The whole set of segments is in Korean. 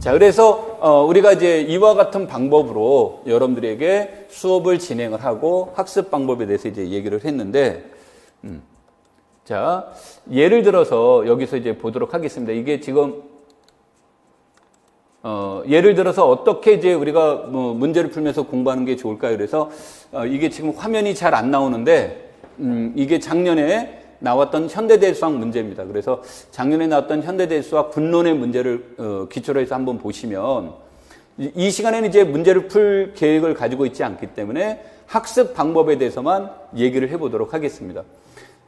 자, 그래서 우리가 이제 이와 같은 방법으로 여러분들에게 수업을 진행을 하고 학습 방법에 대해서 이제 얘기를 했는데, 자, 예를 들어서 여기서 이제 보도록 하겠습니다. 이게 지금 예를 들어서 어떻게 이제 우리가 뭐 문제를 풀면서 공부하는 게 좋을까요? 그래서 이게 지금 화면이 잘 안 나오는데, 이게 작년에 나왔던 현대대수학 문제입니다. 그래서 작년에 나왔던 현대대수학 분론의 문제를 기초로 해서 한번 보시면, 이 시간에는 이제 문제를 풀 계획을 가지고 있지 않기 때문에 학습 방법에 대해서만 얘기를 해보도록 하겠습니다.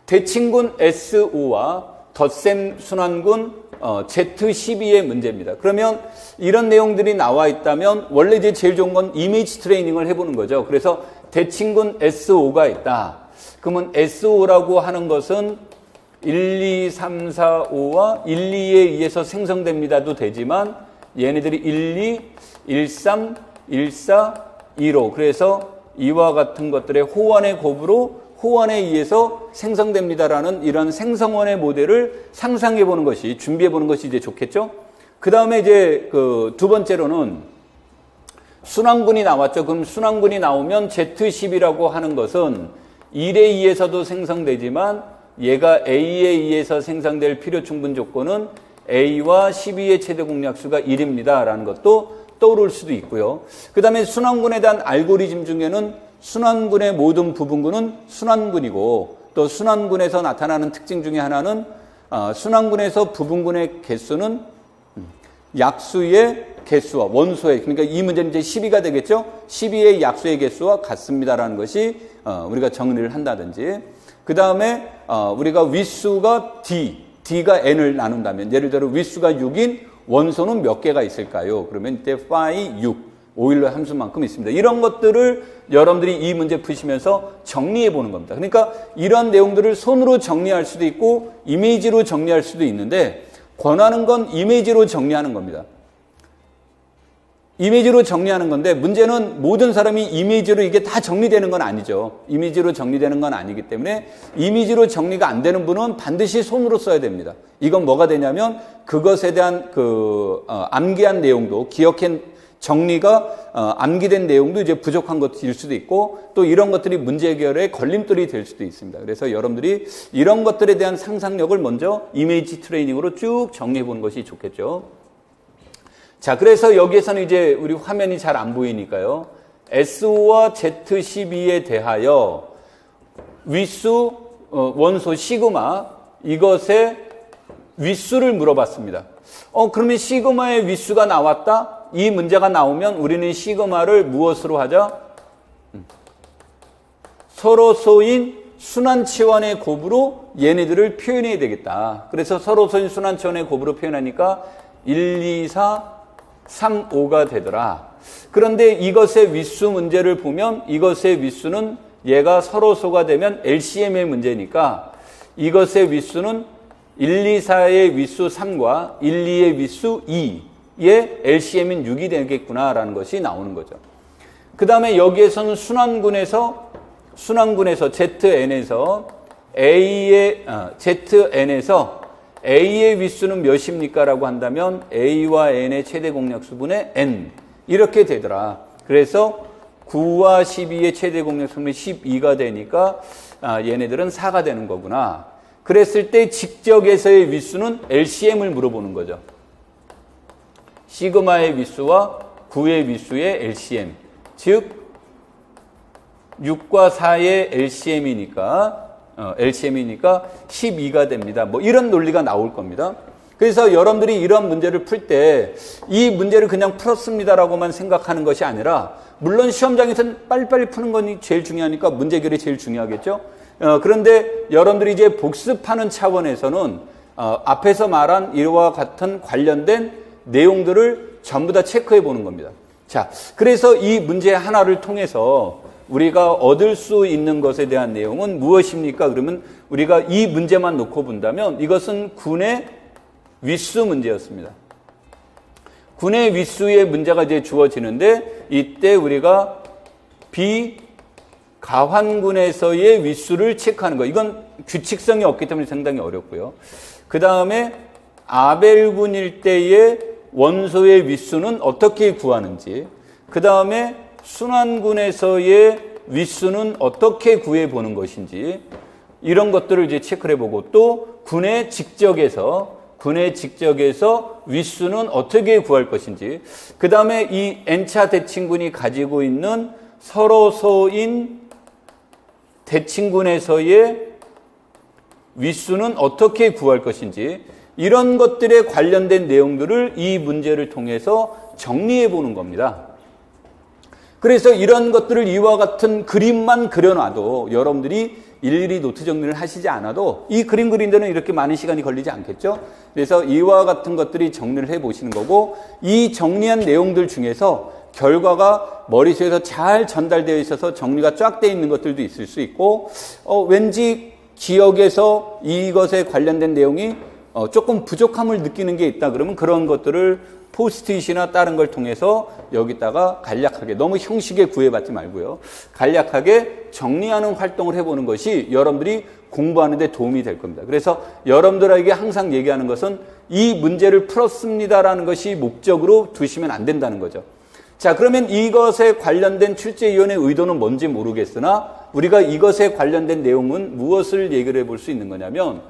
대칭군 SO와 덧셈 순환군 Z12의 문제입니다. 그러면 이런 내용들이 나와 있다면 원래 이제 제일 좋은 건 이미지 트레이닝을 해보는 거죠. 그래서 대칭군 SO가 있다. 그러면 SO라고 하는 것은 1, 2, 3, 4, 5와 1, 2에 의해서 생성됩니다도 되지만 얘네들이 1, 2, 1, 3, 1, 4, 2로 그래서 이와 같은 것들의 호환의 곱으로 호환에 의해서 생성됩니다라는 이런 생성원의 모델을 상상해 보는 것이, 준비해 보는 것이 이제 좋겠죠? 그 다음에 이제 두 번째로는 순환군이 나왔죠. 그럼 순환군이 나오면 Z10이라고 하는 것은 1에 의해서도 생성되지만 얘가 A에 의해서 생성될 필요충분 조건은 A와 12의 최대 공약수가 1입니다. 라는 것도 떠오를 수도 있고요. 그 다음에 순환군에 대한 알고리즘 중에는 순환군의 모든 부분군은 순환군이고 또 순환군에서 나타나는 특징 중에 하나는 순환군에서 부분군의 개수는 약수의 개수와 원소의, 그러니까 이 문제는 이제 12가 되겠죠? 12의 약수의 개수와 같습니다라는 것이 우리가 정리를 한다든지, 그 다음에 우리가 윗수가 D가 N을 나눈다면, 예를 들어 윗수가 6인 원소는 몇 개가 있을까요? 그러면 이때 phi 6, 오일러 함수만큼 있습니다. 이런 것들을 여러분들이 이 문제 푸시면서 정리해 보는 겁니다. 그러니까 이런 내용들을 손으로 정리할 수도 있고 이미지로 정리할 수도 있는데, 권하는 건 이미지로 정리하는 겁니다. 이미지로 정리하는 건데, 문제는 모든 사람이 이미지로 이게 다 정리되는 건 아니죠. 이미지로 정리되는 건 아니기 때문에 이미지로 정리가 안 되는 분은 반드시 손으로 써야 됩니다. 이건 뭐가 되냐면 그것에 대한 암기한 내용도, 정리가 암기된 내용도 이제 부족한 것일 수도 있고, 또 이런 것들이 문제 해결의 걸림돌이 될 수도 있습니다. 그래서 여러분들이 이런 것들에 대한 상상력을 먼저 이미지 트레이닝으로 쭉 정리해 보는 것이 좋겠죠. 자, 그래서 여기에서는 이제 우리 화면이 잘 안 보이니까요. SO와 Z12에 대하여 윗수, 원소 시그마, 이것의 윗수를 물어봤습니다. 그러면 시그마의 윗수가 나왔다? 이 문제가 나오면 우리는 시그마를 무엇으로 하자? 서로소인 순환치원의 곱으로 얘네들을 표현해야 되겠다. 그래서 서로소인 순환치원의 곱으로 표현하니까 1, 2, 4, 3, 5가 되더라. 그런데 이것의 윗수 문제를 보면 이것의 윗수는 얘가 서로소가 되면 LCM의 문제니까 이것의 윗수는 1, 2, 4의 윗수 3과 1, 2의 윗수 2의 LCM인 6이 되겠구나라는 것이 나오는 거죠. 그 다음에 여기에서는 순환군에서 ZN에서 ZN에서 A의 윗수는 몇입니까? 라고 한다면 A와 N의 최대 공약수분의 N 이렇게 되더라. 그래서 9와 12의 최대 공약수분이 12가 되니까 얘네들은 4가 되는 거구나. 그랬을 때 직접에서의 윗수는 LCM을 물어보는 거죠. 시그마의 윗수와 9의 윗수의 LCM, 즉 6과 4의 LCM이니까 12가 됩니다. 뭐 이런 논리가 나올 겁니다. 그래서 여러분들이 이런 문제를 풀 때 이 문제를 그냥 풀었습니다라고만 생각하는 것이 아니라, 물론 시험장에서는 빨리빨리 푸는 건 제일 중요하니까 문제 해결이 제일 중요하겠죠. 그런데 여러분들이 이제 복습하는 차원에서는 앞에서 말한 이와 같은 관련된 내용들을 전부 다 체크해 보는 겁니다. 자, 그래서 이 문제 하나를 통해서 우리가 얻을 수 있는 것에 대한 내용은 무엇입니까? 그러면 우리가 이 문제만 놓고 본다면 이것은 군의 윗수 문제였습니다. 군의 윗수의 문제가 이제 주어지는데, 이때 우리가 비가환군에서의 윗수를 체크하는 거. 이건 규칙성이 없기 때문에 상당히 어렵고요. 그 다음에 아벨군일 때의 원소의 윗수는 어떻게 구하는지, 그 다음에 순환군에서의 윗수는 어떻게 구해보는 것인지, 이런 것들을 이제 체크를 해보고, 또 군의 직적에서 윗수는 어떻게 구할 것인지, 그 다음에 이 N차 대칭군이 가지고 있는 서로소인 대칭군에서의 윗수는 어떻게 구할 것인지, 이런 것들에 관련된 내용들을 이 문제를 통해서 정리해 보는 겁니다. 그래서 이런 것들을 이와 같은 그림만 그려놔도 여러분들이 일일이 노트 정리를 하시지 않아도 이 그림 그린 데는 이렇게 많은 시간이 걸리지 않겠죠? 그래서 이와 같은 것들이 정리를 해 보시는 거고, 이 정리한 내용들 중에서 결과가 머릿속에서 잘 전달되어 있어서 정리가 쫙 되어 있는 것들도 있을 수 있고, 왠지 기억에서 이것에 관련된 내용이 조금 부족함을 느끼는 게 있다 그러면 그런 것들을 포스트잇이나 다른 걸 통해서 여기다가 간략하게, 너무 형식에 구애받지 말고요, 간략하게 정리하는 활동을 해보는 것이 여러분들이 공부하는 데 도움이 될 겁니다. 그래서 여러분들에게 항상 얘기하는 것은 이 문제를 풀었습니다라는 것이 목적으로 두시면 안 된다는 거죠. 자, 그러면 이것에 관련된 출제위원의 의도는 뭔지 모르겠으나 우리가 이것에 관련된 내용은 무엇을 얘기를 해볼 수 있는 거냐면,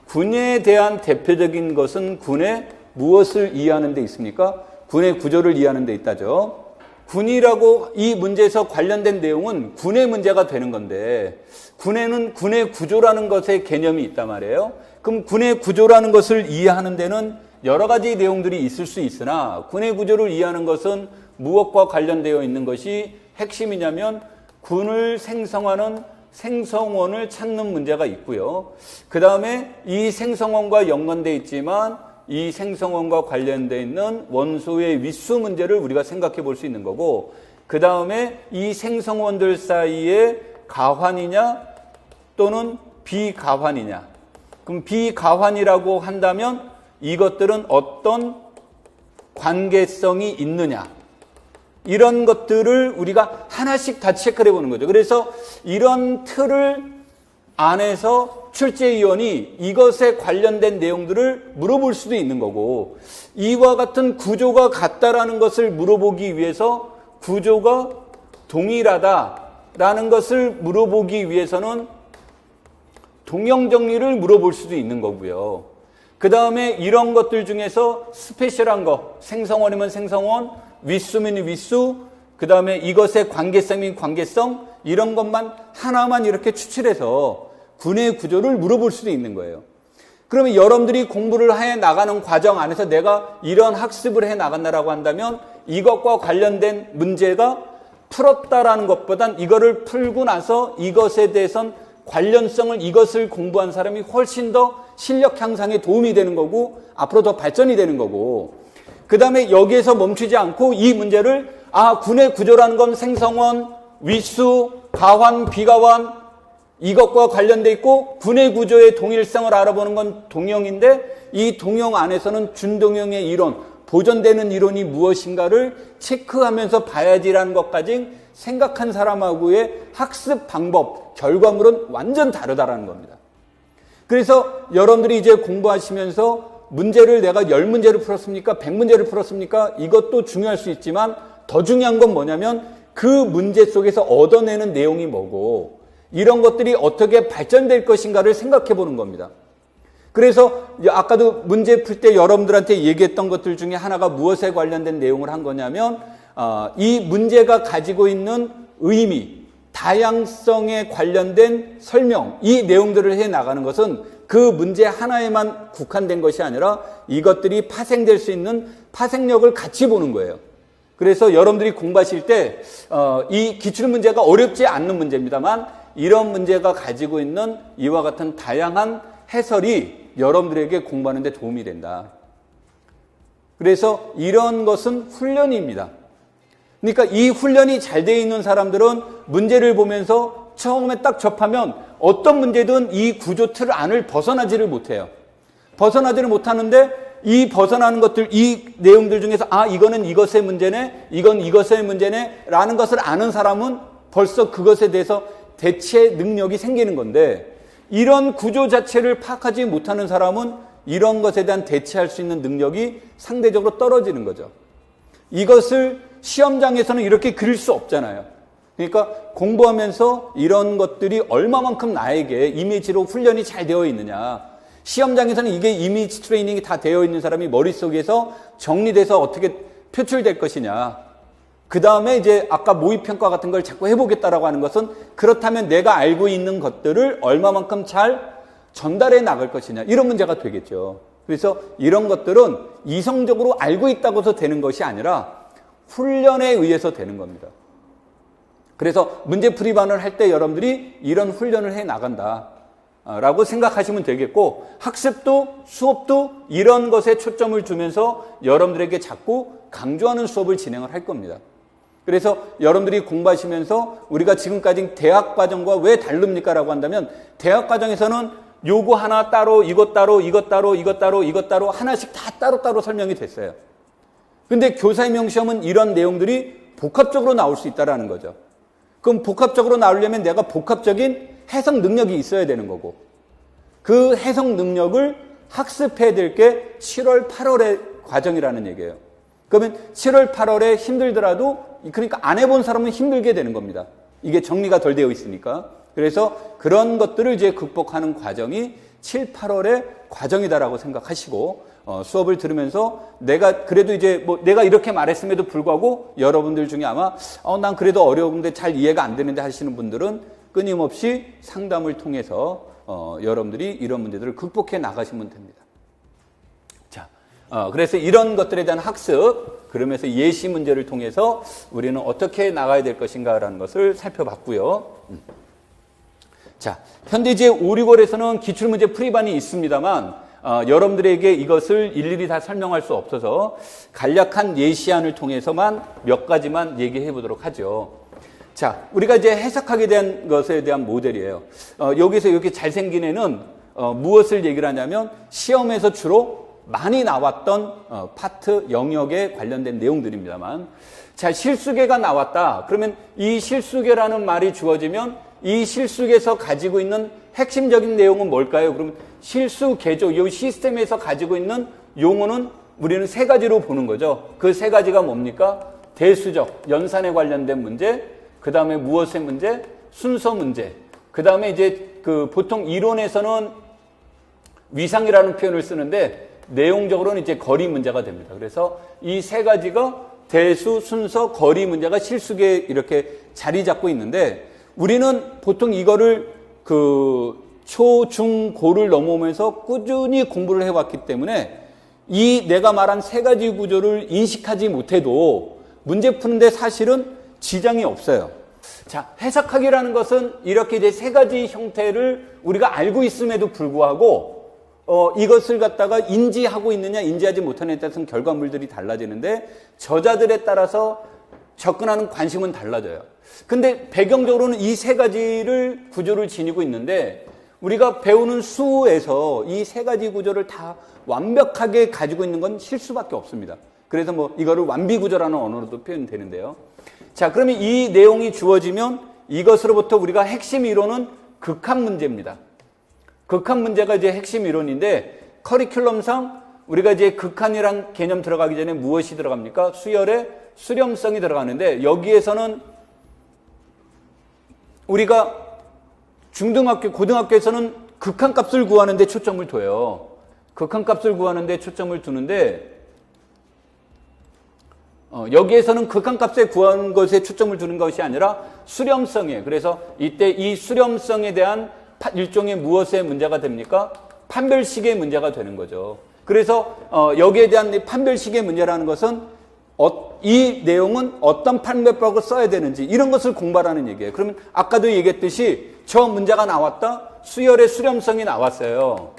군에 대한 대표적인 것은 군의 무엇을 이해하는 데 있습니까? 군의 구조를 이해하는 데 있다죠. 군이라고 이 문제에서 관련된 내용은 군의 문제가 되는 건데, 군에는 군의 구조라는 것의 개념이 있단 말이에요. 그럼 군의 구조라는 것을 이해하는 데는 여러 가지 내용들이 있을 수 있으나, 군의 구조를 이해하는 것은 무엇과 관련되어 있는 것이 핵심이냐면 군을 생성하는 생성원을 찾는 문제가 있고요. 그 다음에 이 생성원과 연관되어 있지만 이 생성원과 관련되어 있는 원소의 윗수 문제를 우리가 생각해 볼 수 있는 거고, 그 다음에 이 생성원들 사이에 가환이냐 또는 비가환이냐. 그럼 비가환이라고 한다면 이것들은 어떤 관계성이 있느냐, 이런 것들을 우리가 하나씩 다 체크를 해보는 거죠. 그래서 이런 틀을 안에서 출제위원이 이것에 관련된 내용들을 물어볼 수도 있는 거고, 이와 같은 구조가 같다라는 것을 물어보기 위해서 구조가 동일하다라는 것을 물어보기 위해서는 동형정리를 물어볼 수도 있는 거고요. 그 다음에 이런 것들 중에서 스페셜한 거, 생성원이면 생성원, 윗수면 윗수, 그 다음에 이것의 관계성이면 관계성, 이런 것만 하나만 이렇게 추출해서 군의 구조를 물어볼 수도 있는 거예요. 그러면 여러분들이 공부를 해 나가는 과정 안에서 내가 이런 학습을 해 나간다라고 한다면 이것과 관련된 문제가 풀었다라는 것보단 이거를 풀고 나서 이것에 대해선 관련성을, 이것을 공부한 사람이 훨씬 더 실력 향상에 도움이 되는 거고 앞으로 더 발전이 되는 거고, 그 다음에 여기에서 멈추지 않고 이 문제를 군의 구조라는 건 생성원, 윗수, 가환, 비가환, 이것과 관련돼 있고 군의 구조의 동일성을 알아보는 건 동형인데, 이 동형 안에서는 준동형의 이론, 보존되는 이론이 무엇인가를 체크하면서 봐야지라는 것까지 생각한 사람하고의 학습 방법, 결과물은 완전 다르다라는 겁니다. 그래서 여러분들이 이제 공부하시면서 문제를 내가 10문제를 풀었습니까? 100문제를 풀었습니까? 이것도 중요할 수 있지만 더 중요한 건 뭐냐면 그 문제 속에서 얻어내는 내용이 뭐고 이런 것들이 어떻게 발전될 것인가를 생각해 보는 겁니다. 그래서 아까도 문제 풀 때 여러분들한테 얘기했던 것들 중에 하나가 무엇에 관련된 내용을 한 거냐면 이 문제가 가지고 있는 의미, 다양성에 관련된 설명, 이 내용들을 해 나가는 것은 그 문제 하나에만 국한된 것이 아니라 이것들이 파생될 수 있는 파생력을 같이 보는 거예요. 그래서 여러분들이 공부하실 때 이 기출문제가 어렵지 않는 문제입니다만 이런 문제가 가지고 있는 이와 같은 다양한 해설이 여러분들에게 공부하는 데 도움이 된다. 그래서 이런 것은 훈련입니다. 그러니까 이 훈련이 잘 되어 있는 사람들은 문제를 보면서 처음에 딱 접하면 어떤 문제든 이 구조 틀 안을 벗어나지를 못해요. 벗어나지를 못하는데 이 벗어나는 것들, 이 내용들 중에서 이거는 이것의 문제네, 이건 이것의 문제네 라는 것을 아는 사람은 벌써 그것에 대해서 대체 능력이 생기는 건데, 이런 구조 자체를 파악하지 못하는 사람은 이런 것에 대한 대처할 수 있는 능력이 상대적으로 떨어지는 거죠. 이것을 시험장에서는 이렇게 그릴 수 없잖아요. 그러니까 공부하면서 이런 것들이 얼마만큼 나에게 이미지로 훈련이 잘 되어 있느냐. 시험장에서는 이게 이미지 트레이닝이 다 되어 있는 사람이 머릿속에서 정리돼서 어떻게 표출될 것이냐. 그 다음에 이제 아까 모의평가 같은 걸 자꾸 해보겠다라고 하는 것은 그렇다면 내가 알고 있는 것들을 얼마만큼 잘 전달해 나갈 것이냐. 이런 문제가 되겠죠. 그래서 이런 것들은 이성적으로 알고 있다고 해서 되는 것이 아니라 훈련에 의해서 되는 겁니다. 그래서 문제풀이반을 할 때 여러분들이 이런 훈련을 해 나간다 라고 생각하시면 되겠고, 학습도 수업도 이런 것에 초점을 두면서 여러분들에게 자꾸 강조하는 수업을 진행을 할 겁니다. 그래서 여러분들이 공부하시면서 우리가 지금까지 대학 과정과 왜 다릅니까? 라고 한다면 대학 과정에서는 요거 하나 따로 이것 따로 이것 따로 이것 따로 이것 따로 하나씩 다 따로따로 설명이 됐어요. 근데 교사임용시험은 이런 내용들이 복합적으로 나올 수 있다는 거죠. 그럼 복합적으로 나오려면 내가 복합적인 해석 능력이 있어야 되는 거고, 그 해석 능력을 학습해야 될 게 7월, 8월의 과정이라는 얘기예요. 그러면 7월, 8월에 힘들더라도, 그러니까 안 해본 사람은 힘들게 되는 겁니다. 이게 정리가 덜 되어 있으니까. 그래서 그런 것들을 이제 극복하는 과정이 7, 8월의 과정이다라고 생각하시고, 수업을 들으면서 내가 그래도 이제 뭐 내가 이렇게 말했음에도 불구하고 여러분들 중에 아마 난 그래도 어려운데 잘 이해가 안 되는데 하시는 분들은 끊임없이 상담을 통해서 여러분들이 이런 문제들을 극복해 나가시면 됩니다. 자, 그래서 이런 것들에 대한 학습, 그러면서 예시 문제를 통해서 우리는 어떻게 나가야 될 것인가라는 것을 살펴봤고요. 자, 현대제 5, 6월에서는 기출문제 풀이반이 있습니다만 여러분들에게 이것을 일일이 다 설명할 수 없어서 간략한 예시안을 통해서만 몇 가지만 얘기해 보도록 하죠. 자, 우리가 이제 해석하게 대한 것에 대한 모델이에요. 여기서 이렇게 잘생긴 애는 무엇을 얘기를 하냐면 시험에서 주로 많이 나왔던 파트 영역에 관련된 내용들입니다만, 자, 실수계가 나왔다. 그러면 이 실수계라는 말이 주어지면 이 실수계에서 가지고 있는 핵심적인 내용은 뭘까요? 그러면 실수 개조, 이 시스템에서 가지고 있는 용어는 우리는 세 가지로 보는 거죠. 그 세 가지가 뭡니까? 대수적, 연산에 관련된 문제, 그 다음에 무엇의 문제, 순서 문제, 그 다음에 이제 보통 이론에서는 위상이라는 표현을 쓰는데 내용적으로는 이제 거리 문제가 됩니다. 그래서 이 세 가지가 대수, 순서, 거리 문제가 실수계에 이렇게 자리 잡고 있는데, 우리는 보통 이거를 초, 중, 고를 넘어오면서 꾸준히 공부를 해왔기 때문에 이 내가 말한 세 가지 구조를 인식하지 못해도 문제 푸는데 사실은 지장이 없어요. 자, 해석하기라는 것은 이렇게 이제 세 가지 형태를 우리가 알고 있음에도 불구하고 이것을 갖다가 인지하고 있느냐 인지하지 못하느냐에 따라서 결과물들이 달라지는데 저자들에 따라서 접근하는 관심은 달라져요. 근데 배경적으로는 이 세 가지를 구조를 지니고 있는데 우리가 배우는 수에서 이 세 가지 구조를 다 완벽하게 가지고 있는 건 실수밖에 없습니다. 그래서 뭐 이거를 완비구조라는 언어로도 표현되는데요. 자, 그러면 이 내용이 주어지면 이것으로부터 우리가 핵심 이론은 극한 문제입니다. 극한 문제가 이제 핵심 이론인데 커리큘럼상 우리가 이제 극한이란 개념 들어가기 전에 무엇이 들어갑니까? 수열의 수렴성이 들어가는데 여기에서는 우리가 중등학교, 고등학교에서는 극한값을 구하는 데 초점을 둬요. 극한값을 구하는 데 초점을 두는데 여기에서는 극한값에 구하는 것에 초점을 두는 것이 아니라 수렴성이에요. 그래서 이때 이 수렴성에 대한 일종의 무엇의 문제가 됩니까? 판별식의 문제가 되는 거죠. 그래서 여기에 대한 판별식의 문제라는 것은 이 내용은 어떤 판별법을 써야 되는지 이런 것을 공부하라는 얘기예요. 그러면 아까도 얘기했듯이 저 문제가 나왔다. 수열의 수렴성이 나왔어요.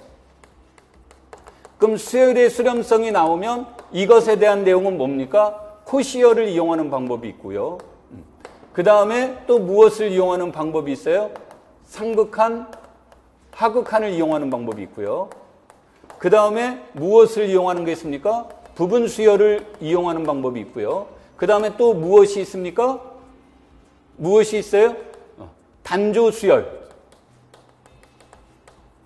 그럼 수열의 수렴성이 나오면 이것에 대한 내용은 뭡니까? 코시어를 이용하는 방법이 있고요. 그 다음에 또 무엇을 이용하는 방법이 있어요? 상극한, 하극한을 이용하는 방법이 있고요. 그 다음에 무엇을 이용하는 게 있습니까? 부분 수열을 이용하는 방법이 있고요. 그 다음에 또 무엇이 있습니까? 무엇이 있어요? 단조 수열.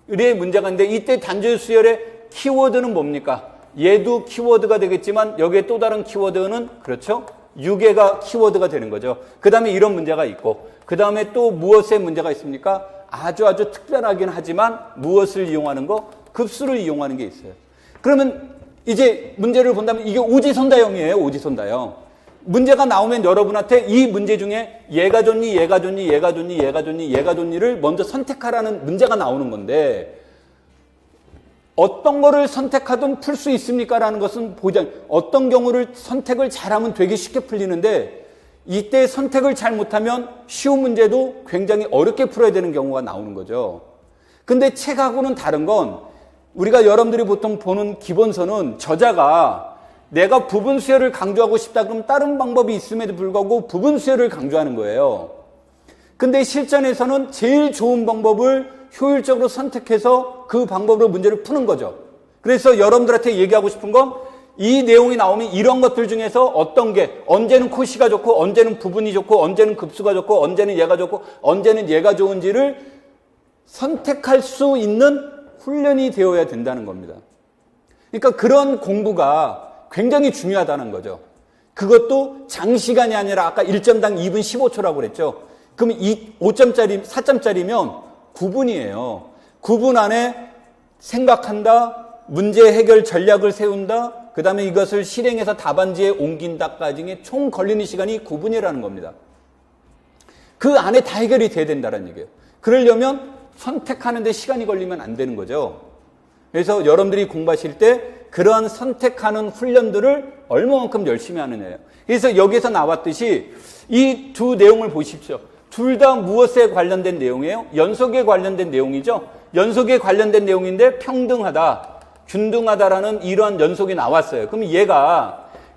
의뢰의 문제가 있는데 이때 단조 수열의 키워드는 뭡니까? 얘도 키워드가 되겠지만 여기에 또 다른 키워드는 그렇죠? 유괴가 키워드가 되는 거죠. 그 다음에 이런 문제가 있고 그 다음에 또 무엇에 문제가 있습니까? 아주 특별하긴 하지만 무엇을 이용하는 거? 급수를 이용하는 게 있어요. 그러면 이제 문제를 본다면 이게 오지선다형이에요. 오지선다형. 문제가 나오면 여러분한테 이 문제 중에 얘가 좋니, 얘가 좋니, 얘가 좋니, 얘가 좋니, 얘가 좋니를 먼저 선택하라는 문제가 나오는 건데 어떤 거를 선택하든 풀 수 있습니까? 라는 것은 어떤 경우를 선택을 잘하면 되게 쉽게 풀리는데 이때 선택을 잘못하면 쉬운 문제도 굉장히 어렵게 풀어야 되는 경우가 나오는 거죠. 근데 책하고는 다른 건 우리가 여러분들이 보통 보는 기본서는 저자가 내가 부분 수열을 강조하고 싶다 그러면 다른 방법이 있음에도 불구하고 부분 수열을 강조하는 거예요. 근데 실전에서는 제일 좋은 방법을 효율적으로 선택해서 그 방법으로 문제를 푸는 거죠. 그래서 여러분들한테 얘기하고 싶은 건 이 내용이 나오면 이런 것들 중에서 어떤 게 언제는 코시가 좋고 언제는 부분이 좋고 언제는 급수가 좋고 언제는 얘가 좋고 언제는 얘가 좋은지를 선택할 수 있는 훈련이 되어야 된다는 겁니다. 그러니까 그런 공부가 굉장히 중요하다는 거죠. 그것도 장시간이 아니라 아까 1점당 2분 15초라고 그랬죠. 그럼 5점짜리, 4점짜리면 9분이에요. 9분 안에 생각한다, 문제 해결 전략을 세운다, 그 다음에 이것을 실행해서 답안지에 옮긴다까지 총 걸리는 시간이 9분이라는 겁니다. 그 안에 다 해결이 돼야 된다는 얘기예요. 그러려면 선택하는데 시간이 걸리면 안 되는 거죠. 그래서 여러분들이 공부하실 때 그러한 선택하는 훈련들을 얼마만큼 열심히 하느냐예요. 그래서 여기서 나왔듯이 이 두 내용을 보십시오. 둘 다 무엇에 관련된 내용이에요? 연속에 관련된 내용이죠. 연속에 관련된 내용인데 평등하다, 균등하다라는 이러한 연속이 나왔어요. 그럼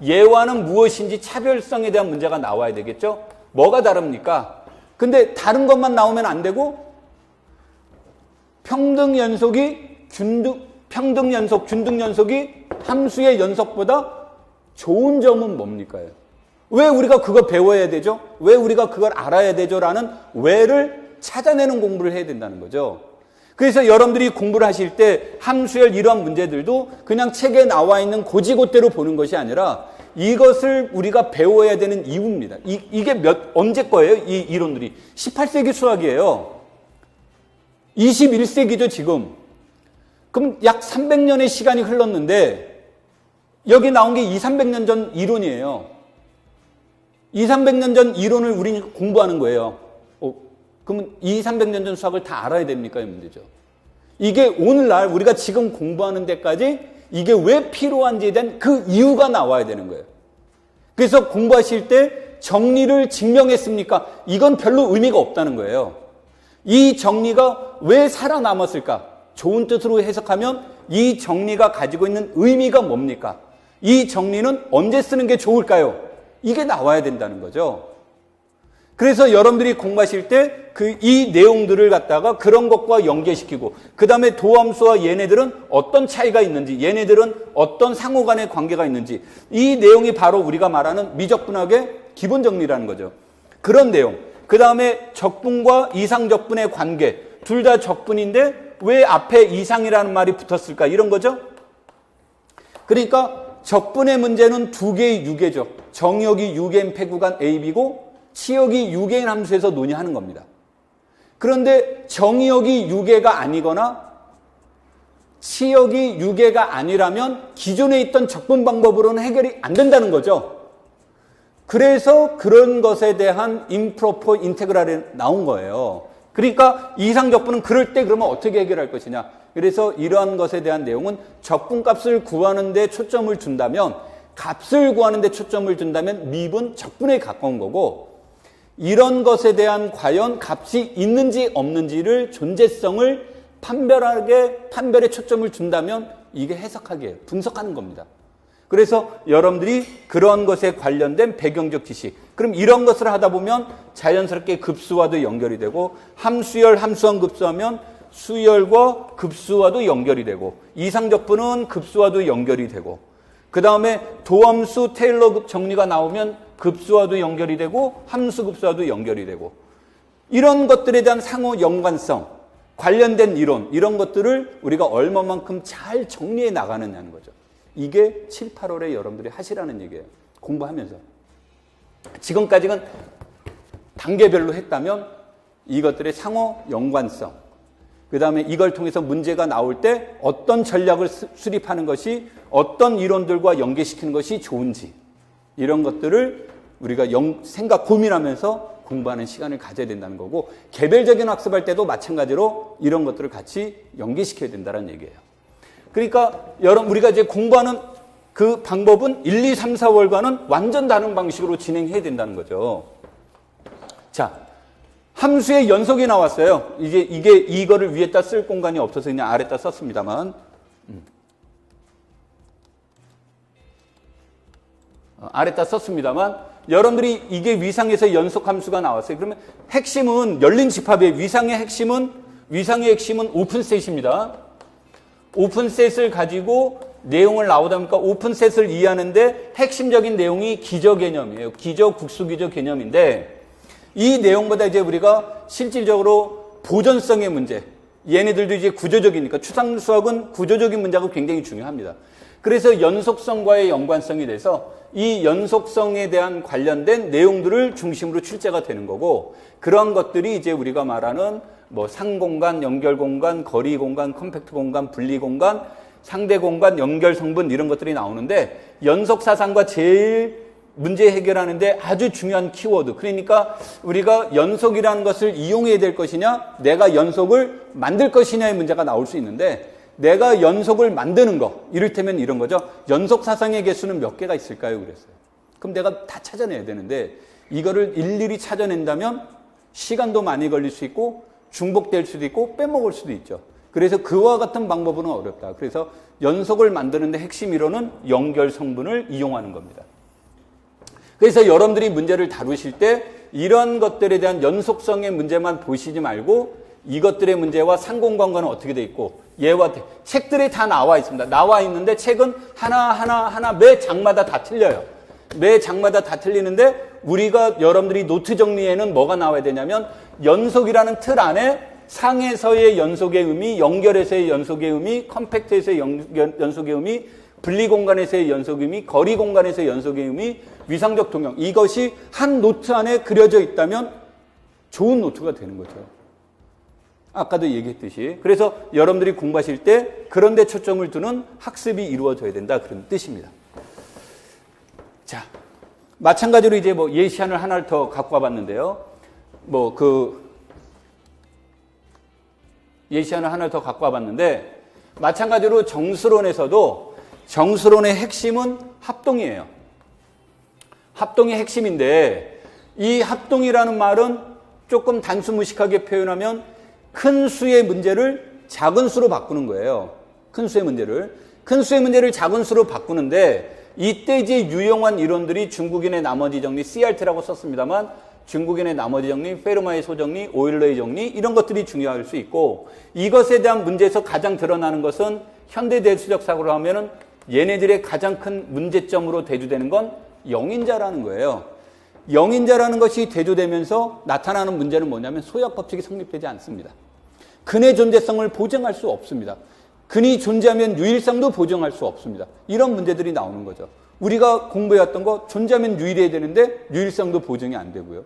얘와는 무엇인지 차별성에 대한 문제가 나와야 되겠죠. 뭐가 다릅니까? 근데 다른 것만 나오면 안 되고 평등 연속이 균등 연속이 함수의 연속보다 좋은 점은 뭡니까? 왜 우리가 그거 배워야 되죠? 왜 우리가 그걸 알아야 되죠? 라는 왜를 찾아내는 공부를 해야 된다는 거죠. 그래서 여러분들이 공부를 하실 때 함수열 이러한 문제들도 그냥 책에 나와 있는 고지고대로 보는 것이 아니라 이것을 우리가 배워야 되는 이유입니다. 이게 언제 거예요? 이 이론들이. 18세기 수학이에요. 21세기죠, 지금. 그럼 약 300년의 시간이 흘렀는데 여기 나온 게 200~300년 전 이론이에요. 200~300년 전 이론을 우리는 공부하는 거예요. 그러면 200~300년 전 수학을 다 알아야 됩니까? 이 문제죠. 이게 오늘날 우리가 지금 공부하는 데까지 이게 왜 필요한지에 대한 그 이유가 나와야 되는 거예요. 그래서 공부하실 때 정리를 증명했습니까? 이건 별로 의미가 없다는 거예요. 이 정리가 왜 살아남았을까? 좋은 뜻으로 해석하면 이 정리가 가지고 있는 의미가 뭡니까? 이 정리는 언제 쓰는 게 좋을까요? 이게 나와야 된다는 거죠. 그래서 여러분들이 공부하실 때 이 내용들을 갖다가 그런 것과 연계시키고 그 다음에 도함수와 얘네들은 어떤 차이가 있는지 얘네들은 어떤 상호간의 관계가 있는지 이 내용이 바로 우리가 말하는 미적분학의 기본 정리라는 거죠. 그런 내용. 그 다음에 적분과 이상적분의 관계. 둘 다 적분인데 왜 앞에 이상이라는 말이 붙었을까? 이런 거죠. 그러니까 적분의 문제는 두 개의 유계죠. 정의역이 유계인 패구간 AB고 치역이 유계인 함수에서 논의하는 겁니다. 그런데 정의역이 유계가 아니거나 치역이 유계가 아니라면 기존에 있던 적분 방법으로는 해결이 안 된다는 거죠. 그래서 그런 것에 대한 임프로퍼 인테그랄이 나온 거예요. 그러니까 이상적분은 그럴 때 그러면 어떻게 해결할 것이냐. 그래서 이러한 것에 대한 내용은 적분값을 구하는 데 초점을 둔다면 값을 구하는 데 초점을 둔다면 미분 적분에 가까운 거고 이런 것에 대한 과연 값이 있는지 없는지를 존재성을 판별에 초점을 둔다면 이게 해석하기예요. 분석하는 겁니다. 그래서 여러분들이 그런 것에 관련된 배경적 지식 그럼 이런 것을 하다 보면 자연스럽게 급수와도 연결이 되고 함수열, 함수원 급수하면 수열과 급수와도 연결이 되고 이상적분은 급수와도 연결이 되고 그 다음에 도함수 테일러 정리가 나오면 급수와도 연결이 되고 함수 급수와도 연결이 되고 이런 것들에 대한 상호 연관성 관련된 이론, 이런 것들을 우리가 얼마만큼 잘 정리해 나가느냐는 거죠. 이게 7, 8월에 여러분들이 하시라는 얘기예요. 공부하면서. 지금까지는 단계별로 했다면 이것들의 상호 연관성, 그 다음에 이걸 통해서 문제가 나올 때 어떤 전략을 수립하는 것이 어떤 이론들과 연계시키는 것이 좋은지, 이런 것들을 우리가 생각, 고민하면서 공부하는 시간을 가져야 된다는 거고, 개별적인 학습할 때도 마찬가지로 이런 것들을 같이 연계시켜야 된다는 얘기예요. 그러니까 우리가 이제 공부하는 그 방법은 1, 2, 3, 4월과는 완전 다른 방식으로 진행해야 된다는 거죠. 자, 함수의 연속이 나왔어요. 이제 이거를 위에다 쓸 공간이 없어서 그냥 아래다 썼습니다만. 아래다 썼습니다만, 여러분들이 이게 위상에서 연속 함수가 나왔어요. 그러면 핵심은 열린 집합이에요. 위상의 핵심은 오픈셋입니다. 오픈셋을 가지고 내용을 나오다 보니까 오픈셋을 이해하는데 핵심적인 내용이 기저 개념이에요. 기저, 국수기저 개념인데, 이 내용보다 이제 우리가 실질적으로 보전성의 문제, 얘네들도 이제 구조적이니까 추상수학은 구조적인 문제가 굉장히 중요합니다. 그래서 연속성과의 연관성이 돼서 이 연속성에 대한 관련된 내용들을 중심으로 출제가 되는 거고, 그런 것들이 이제 우리가 말하는 뭐 상공간, 연결공간, 거리공간, 컴팩트 공간, 분리공간, 상대공간, 연결성분, 이런 것들이 나오는데, 연속사상과 제일 문제 해결하는데 아주 중요한 키워드, 그러니까 우리가 연속이라는 것을 이용해야 될 것이냐, 내가 연속을 만들 것이냐의 문제가 나올 수 있는데, 내가 연속을 만드는 거, 이를테면 이런 거죠. 연속 사상의 개수는 몇 개가 있을까요? 그랬어요. 그럼 내가 다 찾아내야 되는데, 이거를 일일이 찾아낸다면 시간도 많이 걸릴 수 있고 중복될 수도 있고 빼먹을 수도 있죠. 그래서 그와 같은 방법은 어렵다. 그래서 연속을 만드는데 핵심 이론은 연결 성분을 이용하는 겁니다. 그래서 여러분들이 문제를 다루실 때 이런 것들에 대한 연속성의 문제만 보시지 말고, 이것들의 문제와 상공관과는 어떻게 돼 있고, 얘와 책들이 다 나와 있습니다. 나와 있는데 책은 하나 매 장마다 다 틀려요. 매 장마다 다 틀리는데, 우리가 여러분들이 노트 정리에는 뭐가 나와야 되냐면, 연속이라는 틀 안에 상에서의 연속의 의미, 연결에서의 연속의 의미, 컴팩트에서의 연속의 의미, 분리공간에서의 연속의 의미, 거리공간에서의 연속의 의미, 위상적 동형, 이것이 한 노트 안에 그려져 있다면 좋은 노트가 되는 거죠. 아까도 얘기했듯이. 그래서 여러분들이 공부하실 때 그런 데 초점을 두는 학습이 이루어져야 된다, 그런 뜻입니다. 자, 마찬가지로 이제 뭐 예시안을 하나를 더 갖고 와봤는데요. 예시안을 하나를 더 갖고 와봤는데, 마찬가지로 정수론에서도 정수론의 핵심은 합동이에요. 합동이 핵심인데, 이 합동이라는 말은 조금 단수무식하게 표현하면 큰 수의 문제를 작은 수로 바꾸는 거예요. 큰 수의 문제를 작은 수로 바꾸는데, 이때 이제 유용한 이론들이 중국인의 나머지 정리, CRT라고 썼습니다만, 중국인의 나머지 정리, 페르마의 소정리, 오일러의 정리, 이런 것들이 중요할 수 있고, 이것에 대한 문제에서 가장 드러나는 것은 현대대수적 사고로 하면은 얘네들의 가장 큰 문제점으로 대두되는 건 영인자라는 거예요. 영인자라는 것이 대두되면서 나타나는 문제는 뭐냐면 소약 법칙이 성립되지 않습니다. 근의 존재성을 보증할 수 없습니다. 근이 존재하면 유일성도 보증할 수 없습니다. 이런 문제들이 나오는 거죠. 우리가 공부해왔던 거, 존재하면 유일해야 되는데 유일성도 보증이 안 되고요.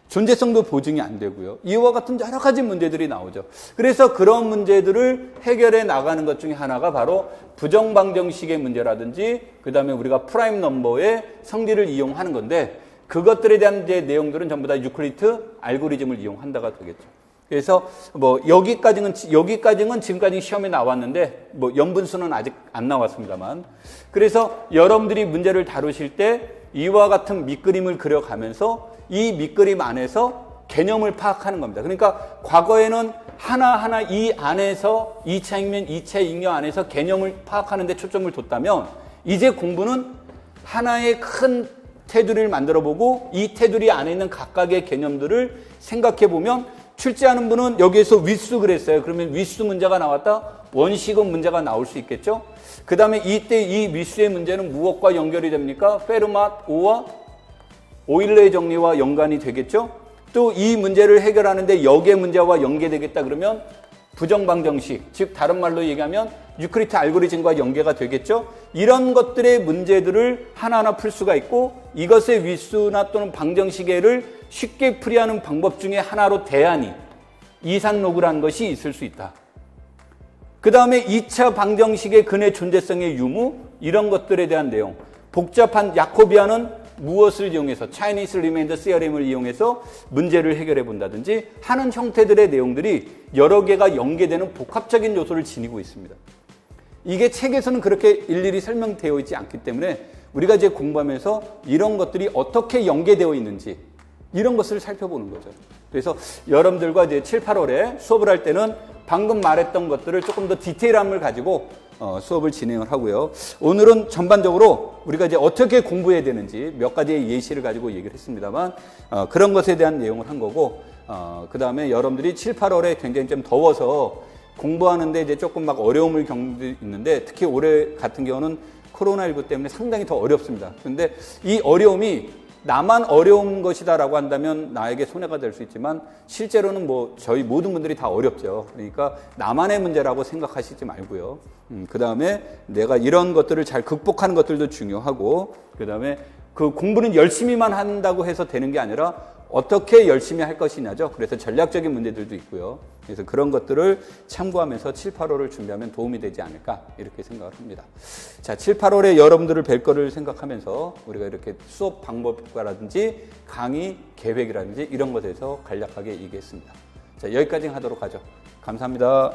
존재성도 보증이 안 되고요. 이와 같은 여러 가지 문제들이 나오죠. 그래서 그런 문제들을 해결해 나가는 것 중에 하나가 바로 부정방정식의 문제라든지, 그 다음에 우리가 프라임 넘버의 성리를 이용하는 건데, 그것들에 대한 이제 내용들은 전부 다 유클리드 알고리즘을 이용한다가 되겠죠. 그래서 여기까지는 지금까지 시험에 나왔는데, 연분수는 아직 안 나왔습니다만, 그래서 여러분들이 문제를 다루실 때 이와 같은 밑그림을 그려가면서 이 밑그림 안에서 개념을 파악하는 겁니다. 그러니까 과거에는 하나하나 이 안에서 2차 익면, 2차 익명 안에서 개념을 파악하는 데 초점을 뒀다면, 이제 공부는 하나의 큰 테두리를 만들어 보고 이 테두리 안에 있는 각각의 개념들을 생각해 보면, 출제하는 분은 여기에서 위수 그랬어요. 그러면 위수 문제가 나왔다, 원시금 문제가 나올 수 있겠죠. 그 다음에 이때 이 위수의 문제는 무엇과 연결이 됩니까? 페르마 5와 오일러의 정리와 연관이 되겠죠. 또 이 문제를 해결하는데 역의 문제와 연계되겠다 그러면 부정방정식, 즉 다른 말로 얘기하면 유클리드 알고리즘과 연계가 되겠죠. 이런 것들의 문제들을 하나하나 풀 수가 있고 이것의 윗수나 또는 방정식을 쉽게 풀이하는 방법 중에 하나로 대안이 이상로그라는 것이 있을 수 있다. 그 다음에 2차 방정식의 근의 존재성의 유무, 이런 것들에 대한 내용. 복잡한 야코비아는 무엇을 이용해서 Chinese Remainder Theorem을 이용해서 문제를 해결해 본다든지 하는 형태들의 내용들이 여러 개가 연계되는 복합적인 요소를 지니고 있습니다. 이게 책에서는 그렇게 일일이 설명되어 있지 않기 때문에 우리가 이제 공부하면서 이런 것들이 어떻게 연계되어 있는지 이런 것을 살펴보는 거죠. 그래서 여러분들과 이제 7, 8월에 수업을 할 때는 방금 말했던 것들을 조금 더 디테일함을 가지고 수업을 진행을 하고요. 오늘은 전반적으로 우리가 이제 어떻게 공부해야 되는지 몇 가지의 예시를 가지고 얘기를 했습니다만 그런 것에 대한 내용을 한 거고 그 다음에 여러분들이 7, 8월에 굉장히 좀 더워서 공부하는데 이제 조금 막 어려움을 겪는 있는데 특히 올해 같은 경우는 코로나19 때문에 상당히 더 어렵습니다. 그런데 이 어려움이 나만 어려운 것이다라고 한다면 나에게 손해가 될 수 있지만 실제로는 뭐 저희 모든 분들이 다 어렵죠. 그러니까 나만의 문제라고 생각하시지 말고요. 그 다음에 내가 이런 것들을 잘 극복하는 것들도 중요하고 그 다음에 그 공부는 열심히만 한다고 해서 되는 게 아니라 어떻게 열심히 할 것이냐죠. 그래서 전략적인 문제들도 있고요. 그래서 그런 것들을 참고하면서 7, 8월을 준비하면 도움이 되지 않을까 이렇게 생각을 합니다. 자, 7, 8월에 여러분들을 뵐 거를 생각하면서 우리가 이렇게 수업 방법과라든지 강의 계획이라든지 이런 것에 대해서 간략하게 얘기했습니다. 자, 여기까지 하도록 하죠. 감사합니다.